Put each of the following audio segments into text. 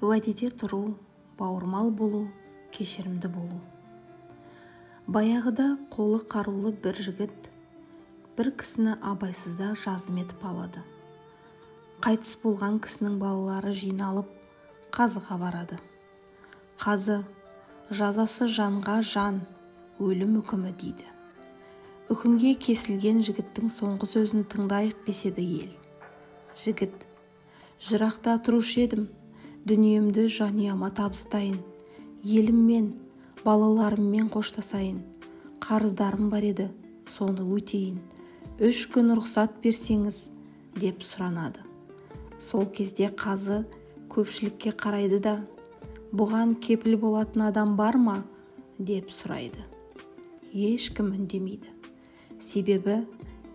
Уәдеде тұру, бауырмал болу, кешірімді болу. Баяғыда қолы қарулы бір жігіт бір кісіні абайсызда жазым етіп алады. Қайтыс болған кісінің балалары жиналып қазыға барады. Қазы жазасы жанға жан, өлім үкімі дейді. Үкімге кесілген жігіттің соңғы сөзін тыңдайық деседі ел. Жігіт: жырақта тұрушы едім, дүниемді жанұяма табыстайын, еліммен, балаларыммен қоштасайын, қарыздарым бар еді, соны өтейін, 3 күн рұқсат берсеңіз, деп сұранады. Сол кезде қазы көпшілікке қарайды да, бұған кепіл болатын адам бар ма, деп сұрайды. Ешкім үндемейді. Себебі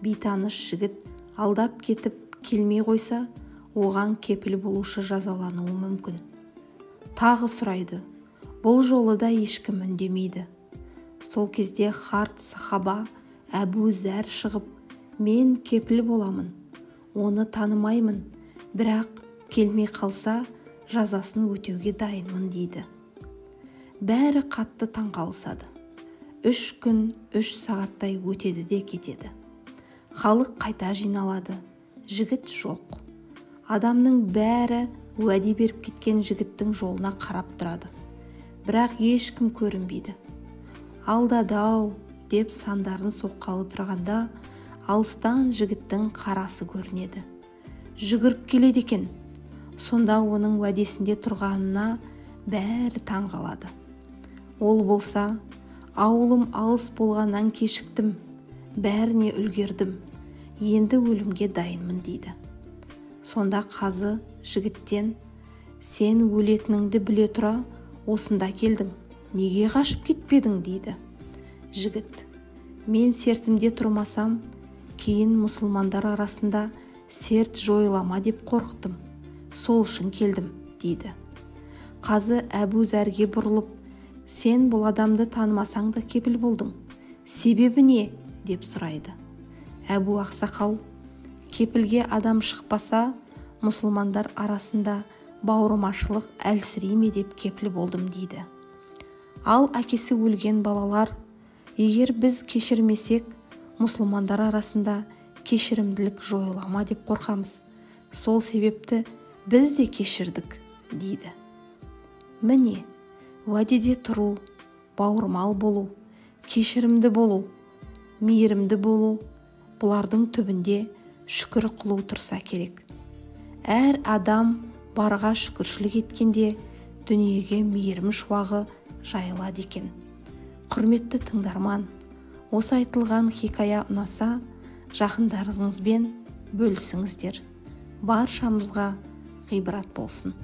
бейтаныс жігіт алдап кетіп келмей қойса, оған кепіл болушы жазалануы мүмкін. Тағы сұрайды. Бұл жолы да ешкім үндемейді. Сол кезде қарт сахаба Әбу Зәр шығып, мен кепіл боламын, оны танымаймын, бірақ келмей қалса жазасын өтеуге дайынмын дейді. Бәрі қатты таңғалысады. 3 күн 3 сағаттай өтеді де кетеді. Халық қайта жиналады. Жігіт жоқ. Адамның бәрі уәде беріп кеткен жігіттің жолына қарап тұрады. Бірақ ешкім көрінбейді. Алдады-ау деп сандарын соққалы тұрғанда, алыстан жігіттің қарасы көрінеді. Жүгіріп келеді екен. Сонда оның уәдесінде тұрғанына бәрі таңғалады. Ол болса: ауылым алыс болғаннан кешіктім, бәріне үлгердім, енді өлімге дайынмын дейді. Сонда қазы жігіттен: сен өлетініңді біле тұра осында келдің, неге қашып кетпедің, дейді. Жігіт: мен сертімде тұрмасам, кейін мұсылмандар арасында серт жойылама деп қорықтым, сол үшін келдім, дейді. Қазы Әбу Зәрге бұрылып: сен бұл адамды танымасаң да кепіл болдың, себебі не, деп сұрайды. Әбу ақсақал: кепілге адам шықпаса, мұсылмандар арасында бауырмашылық әлсірей ме деп кепіл болдым, дейді. Ал әкесі өлген балалар: егер біз кешірмесек, мұсылмандар арасында кешірімділік жойылама деп қорқамыз, сол себепті біз де кешірдік, дейді. Міне, уәдеде тұру, бауырмал болу, кешірімді болу, мейірімді болу, бұлардың түбінде шүкір қылу тұрса керек. Әр адам барға шүкіршілік еткенде дүниеге мейірім шуағы жайылады екен. Құрметті тыңдарман, осы айтылған хикая ұнаса, жақындарыңызбен бөлісіңіздер. Баршамызға ғибрат болсын.